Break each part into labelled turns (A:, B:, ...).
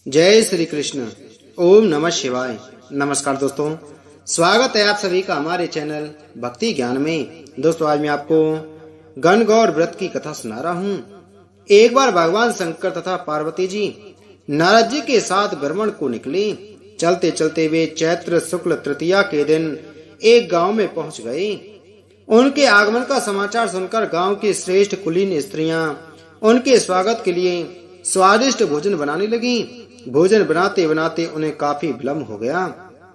A: जय श्री कृष्ण। ओम नमः शिवाय। नमस्कार दोस्तों, स्वागत है आप सभी का हमारे चैनल भक्ति ज्ञान में। दोस्तों, आज मैं आपको गणगौर व्रत की कथा सुना रहा हूँ। एक बार भगवान शंकर तथा पार्वती जी नारद जी के साथ भ्रमण को निकले। चलते चलते वे चैत्र शुक्ल तृतीया के दिन एक गांव में पहुंच गए। उनके आगमन का समाचार सुनकर गांव की श्रेष्ठ कुलीन स्त्रियां उनके स्वागत के लिए स्वादिष्ट भोजन बनाने लगी। भोजन बनाते बनाते उन्हें काफी विलम्ब हो गया,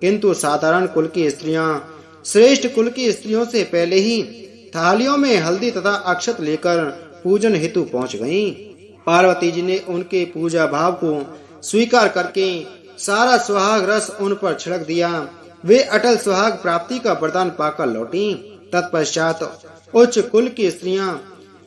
A: किंतु साधारण कुल की स्त्रियां श्रेष्ठ कुल की स्त्रियों से पहले ही थालियों में हल्दी तथा अक्षत लेकर पूजन हेतु पहुंच गईं। पार्वती जी ने उनके पूजा भाव को स्वीकार करके सारा सुहाग रस उन पर छिड़क दिया। वे अटल सुहाग प्राप्ति का वरदान पाकर लौटी। तत्पश्चात उच्च कुल की स्त्रियां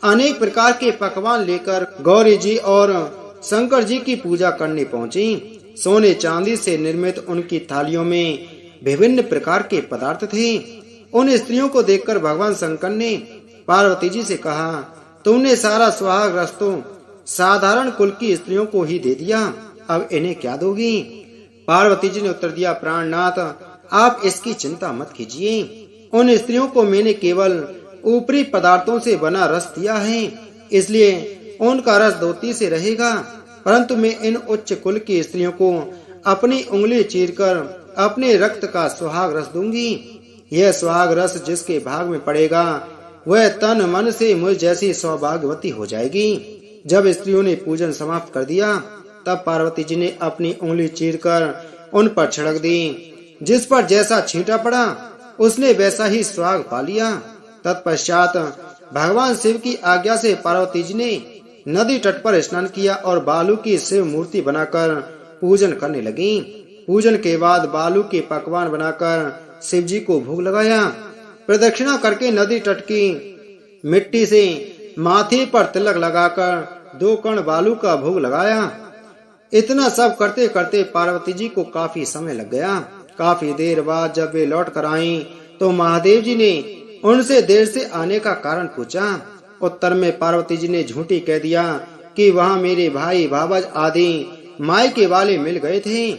A: अनेक प्रकार के पकवान लेकर गौरी जी और शंकर जी की पूजा करने पहुंची। सोने चांदी से निर्मित उनकी थालियों में विभिन्न प्रकार के पदार्थ थे। उन स्त्रियों को देखकर भगवान शंकर ने पार्वती जी से कहा, तुमने सारा सुहाग रस तो साधारण कुल की स्त्रियों को ही दे दिया, अब इन्हें क्या दोगी? पार्वती जी ने उत्तर दिया, प्राणनाथ, आप इसकी चिंता मत कीजिए। उन स्त्रियों को मैंने केवल ऊपरी पदार्थों से बना रस दिया है, इसलिए उनका रस धोती से रहेगा, परंतु मैं इन उच्च कुल की स्त्रियों को अपनी उंगली चीरकर अपने रक्त का सुहाग रस दूंगी। यह सुहाग रस जिसके भाग में पड़ेगा वह तन मन से मुझ जैसी सौभाग्यवती हो जाएगी। जब स्त्रियों ने पूजन समाप्त कर दिया, तब पार्वती जी ने अपनी उंगली चीरकर उन पर छिड़क दी। जिस पर जैसा छींटा पड़ा उसने वैसा ही सुहाग पा लिया। तत्पश्चात भगवान शिव की आज्ञा से पार्वती जी ने नदी तट पर स्नान किया और बालू की शिव मूर्ति बनाकर पूजन करने लगी। पूजन के बाद बालू के पकवान बनाकर शिव जी को भोग लगाया। प्रदक्षिणा करके नदी तट की मिट्टी से माथे पर तिलक लगाकर 2 कण बालू का भोग लगाया। इतना सब करते करते पार्वती जी को काफी समय लग गया। काफी देर बाद जब वे लौट कर आईं, तो महादेव जी ने उनसे देर से आने का कारण पूछा। उत्तर में पार्वती जी ने झूठी कह दिया कि वहाँ मेरे भाई भावज आदि मायके वाले मिल गए थे,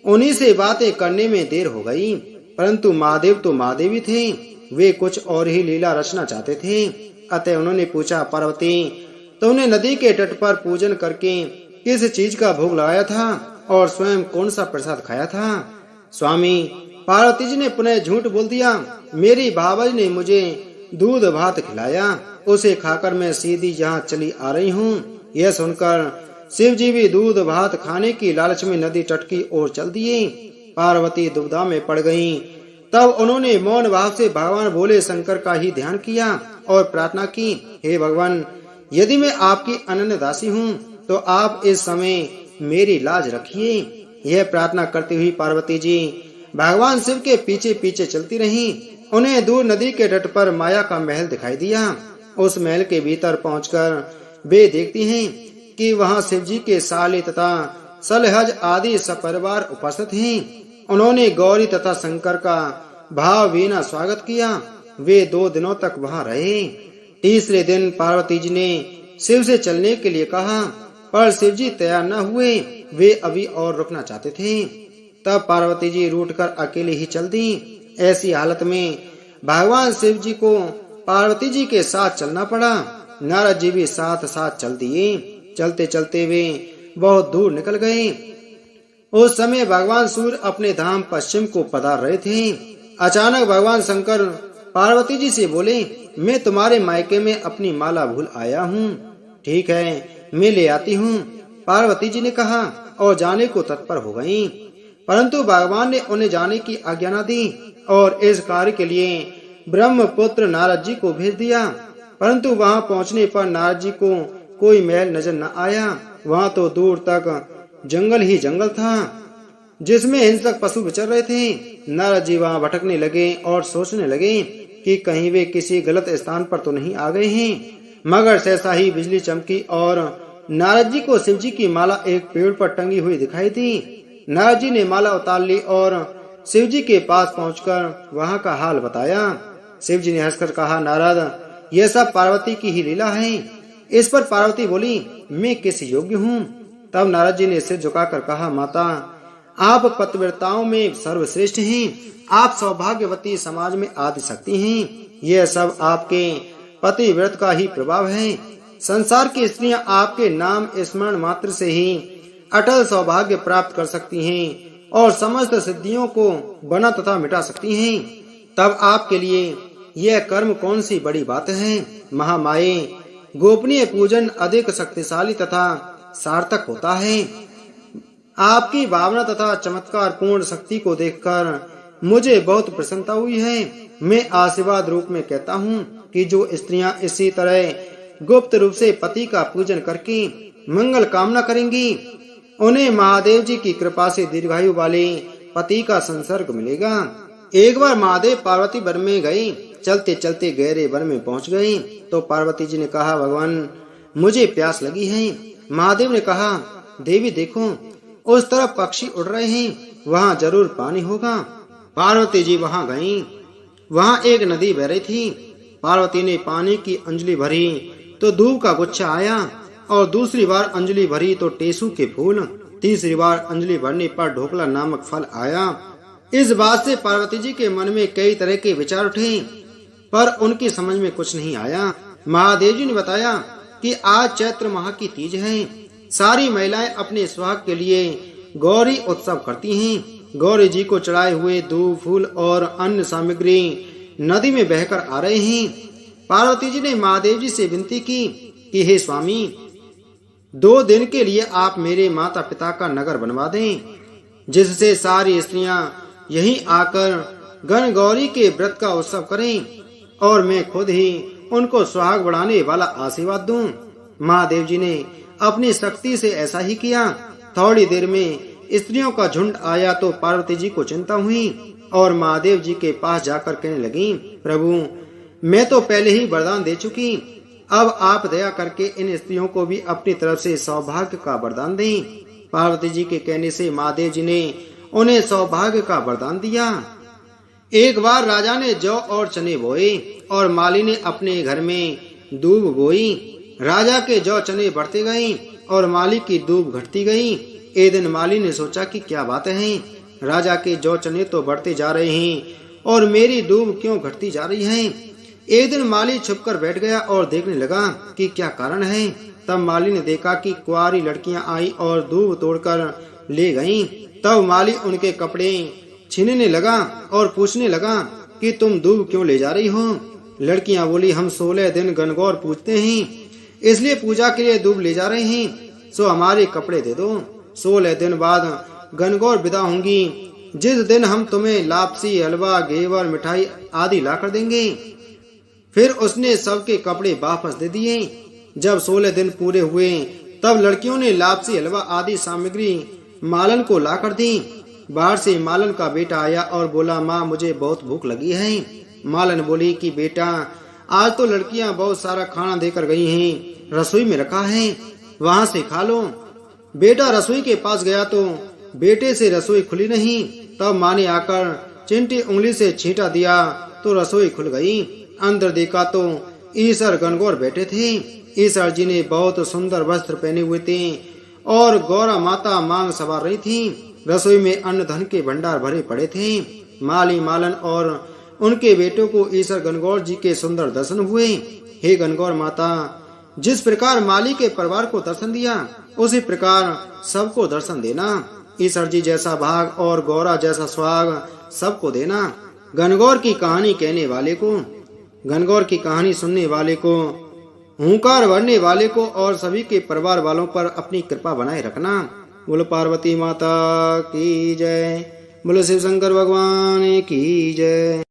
A: उन्हीं से बातें करने में देर हो गई। परंतु महादेव तो महादेव ही थे, वे कुछ और ही लीला रचना चाहते थे। अतः उन्होंने पूछा, पार्वती, तुमने नदी के तट पर पूजन करके किस चीज का भोग लगाया था और स्वयं कौन सा प्रसाद खाया था? स्वामी, पार्वती जी ने पुनः झूठ बोल दिया, मेरी भावज ने मुझे दूध भात खिलाया, उसे खाकर मैं सीधी यहाँ चली आ रही हूँ। यह सुनकर शिव जी भी दूध भात खाने की लालच में नदी तट की ओर चल दिए। पार्वती दुविधा में पड़ गईं। तब उन्होंने मौन भाव से भगवान भोले शंकर का ही ध्यान किया और प्रार्थना की, हे भगवान, यदि मैं आपकी अनन्य दासी हूँ तो आप इस समय मेरी लाज रखिए। यह प्रार्थना करती हुई पार्वती जी भगवान शिव के पीछे पीछे चलती रहीं। उन्हें दूर नदी के तट पर माया का महल दिखाई दिया। उस महल के भीतर पहुंचकर वे देखती हैं कि वहां शिव जी के साले तथा सलहज आदि सपरिवार उपस्थित हैं। उन्होंने गौरी तथा शंकर का भावभीना स्वागत किया। वे 2 दिनों तक वहां रहे। तीसरे दिन पार्वती जी ने शिव से चलने के लिए कहा, पर शिव जी तैयार न हुए। वे अभी और रुकना चाहते थे। तब पार्वती जी रूठकर अकेले ही चल दी। ऐसी हालत में भगवान शिव जी को पार्वती जी के साथ चलना पड़ा। नारद जी भी साथ साथ चल दिए। चलते चलते वे बहुत दूर निकल गए। उस समय भगवान सूर्य अपने धाम पश्चिम को पधार रहे थे। अचानक भगवान शंकर पार्वती जी से बोले, मैं तुम्हारे मायके में अपनी माला भूल आया हूँ। ठीक है, मैं ले आती हूँ, पार्वती जी ने कहा और जाने को तत्पर हो गयी। परंतु भगवान ने उन्हें जाने की आज्ञा न दी और इस कार्य के लिए ब्रह्मपुत्र नारद जी को भेज दिया। परंतु वहां पहुंचने पर नारद जी को कोई महल नजर न आया। वहां तो दूर तक जंगल ही जंगल था, जिसमें हिंसक पशु विचर रहे थे। नारद जी वहां भटकने लगे और सोचने लगे कि कहीं वे किसी गलत स्थान पर तो नहीं आ गए हैं। मगर सहसा ही बिजली चमकी और नारद जी को शिव जी की माला एक पेड़ पर टंगी हुई दिखाई दी। नारद जी ने माला उतार ली और शिव जी के पास पहुंचकर वहां का हाल बताया। शिव जी ने हंसकर कहा, नारद, यह सब पार्वती की ही लीला है। इस पर पार्वती बोली, मैं किस योग्य हूँ? तब नारद जी ने सिर झुकाकर कहा, माता आप पतिव्रताओं में सर्वश्रेष्ठ हैं। आप सौभाग्यवती समाज में आदि शक्ति हैं। यह सब आपके पतिव्रत का ही प्रभाव है। संसार की स्त्रियां आपके नाम स्मरण मात्र से ही अटल सौभाग्य प्राप्त कर सकती हैं और समस्त सिद्धियों को बना तथा मिटा सकती हैं। तब आपके लिए यह कर्म कौन सी बड़ी बात है। महामाये, गोपनीय पूजन अधिक शक्तिशाली तथा सार्थक होता है। आपकी भावना तथा चमत्कार पूर्ण शक्ति को देखकर मुझे बहुत प्रसन्नता हुई है। मैं आशीर्वाद रूप में कहता हूँ कि जो स्त्रियां इसी तरह गुप्त रूप से पति का पूजन करके मंगल कामना करेंगी, उन्हें महादेव जी की कृपा से दीर्घायु वाले पति का संसर्ग मिलेगा। एक बार महादेव पार्वती वन में गए। चलते चलते गहरे वन में पहुंच गए तो पार्वती जी ने कहा, भगवान मुझे प्यास लगी है। महादेव ने कहा, देवी देखो उस तरफ पक्षी उड़ रहे हैं, वहाँ जरूर पानी होगा। पार्वती जी वहाँ गईं। वहाँ एक नदी बह रही थी। पार्वती ने पानी की अंजलि भरी तो दूब का गुच्छा आया और दूसरी बार अंजलि भरी तो टेसू के फूल, तीसरी बार अंजलि भरने पर ढोकला नामक फल आया। इस बात से पार्वती जी के मन में कई तरह के विचार उठे, पर उनकी समझ में कुछ नहीं आया। महादेव जी ने बताया कि आज चैत्र माह की तीज है। सारी महिलाएं अपने सुहाग के लिए गौरी उत्सव करती हैं। गौरी जी को चढ़ाए हुए दूब, फूल और अन्य सामग्री नदी में बहकर आ रहे हैं। पार्वती जी ने महादेव जी से विनती की कि हे स्वामी, 2 दिन के लिए आप मेरे माता पिता का नगर बनवा दें, जिससे सारी स्त्रियां यहीं आकर गण गौरी के व्रत का उत्सव करें और मैं खुद ही उनको सुहाग बढ़ाने वाला आशीर्वाद दूं। महादेव जी ने अपनी शक्ति से ऐसा ही किया। थोड़ी देर में स्त्रियों का झुंड आया तो पार्वती जी को चिंता हुई और महादेव जी के पास जाकर कहने लगी, प्रभु मैं तो पहले ही वरदान दे चुकी, अब आप दया करके इन स्त्रियों को भी अपनी तरफ से सौभाग्य का वरदान दें। पार्वती जी के कहने से महादेव जी ने उन्हें सौभाग्य का वरदान दिया। एक बार राजा ने जौ और चने बोए और माली ने अपने घर में दूब बोई। राजा के जौ चने बढ़ते गए और माली की दूब घटती गई। एक दिन माली ने सोचा कि क्या बात है, राजा के जौ चने तो बढ़ते जा रहे हैं और मेरी दूब क्यों घटती जा रही है। एक दिन माली छुपकर बैठ गया और देखने लगा कि क्या कारण है। तब माली ने देखा कि कुंवारी लड़कियां आई और दूब तोड़कर ले गईं। तब माली उनके कपड़े छीनने लगा और पूछने लगा कि तुम दूब क्यों ले जा रही हो। लड़कियां बोली, हम 16 दिन गणगौर पूजते हैं, इसलिए पूजा के लिए दूब ले जा रहे हैं, सो हमारे कपड़े दे दो। 16 दिन बाद गणगौर विदा होंगी, जिस दिन हम तुम्हें लापसी, हलवा, घेवर, मिठाई आदि ला कर देंगे। फिर उसने सबके कपड़े वापस दे दिए। जब 16 दिन पूरे हुए तब लड़कियों ने लापसी, हलवा आदि सामग्री मालन को ला कर दी। बाहर से मालन का बेटा आया और बोला, माँ मुझे बहुत भूख लगी है। मालन बोली कि बेटा आज तो लड़कियां बहुत सारा खाना देकर गई हैं, रसोई में रखा है, वहां से खा लो। बेटा रसोई के पास गया तो बेटे से रसोई खुली नहीं। तब माँ ने आकर चिंटी उंगली से छींटा दिया तो रसोई खुल गई। अंदर देखा तो ईश्वर गणगौर बैठे थे। ईश्वर जी ने बहुत सुंदर वस्त्र पहने हुए थे और गौरा माता मांग सवार रही थी। रसोई में अन्न धन के भंडार भरे पड़े थे। माली, मालन और उनके बेटों को ईश्वर गणगौर जी के सुंदर दर्शन हुए। हे गणगौर माता, जिस प्रकार माली के परिवार को दर्शन दिया उसी प्रकार सबको दर्शन देना। ईश्वर जी जैसा भाग और गौरा जैसा सुहाग सबको देना। गणगौर की कहानी कहने वाले को, गणगौर की कहानी सुनने वाले को, हुंकार भरने वाले को और सभी के परिवार वालों पर अपनी कृपा बनाए रखना। बोलो पार्वती माता की जय। बोलो शिव शंकर भगवान की जय।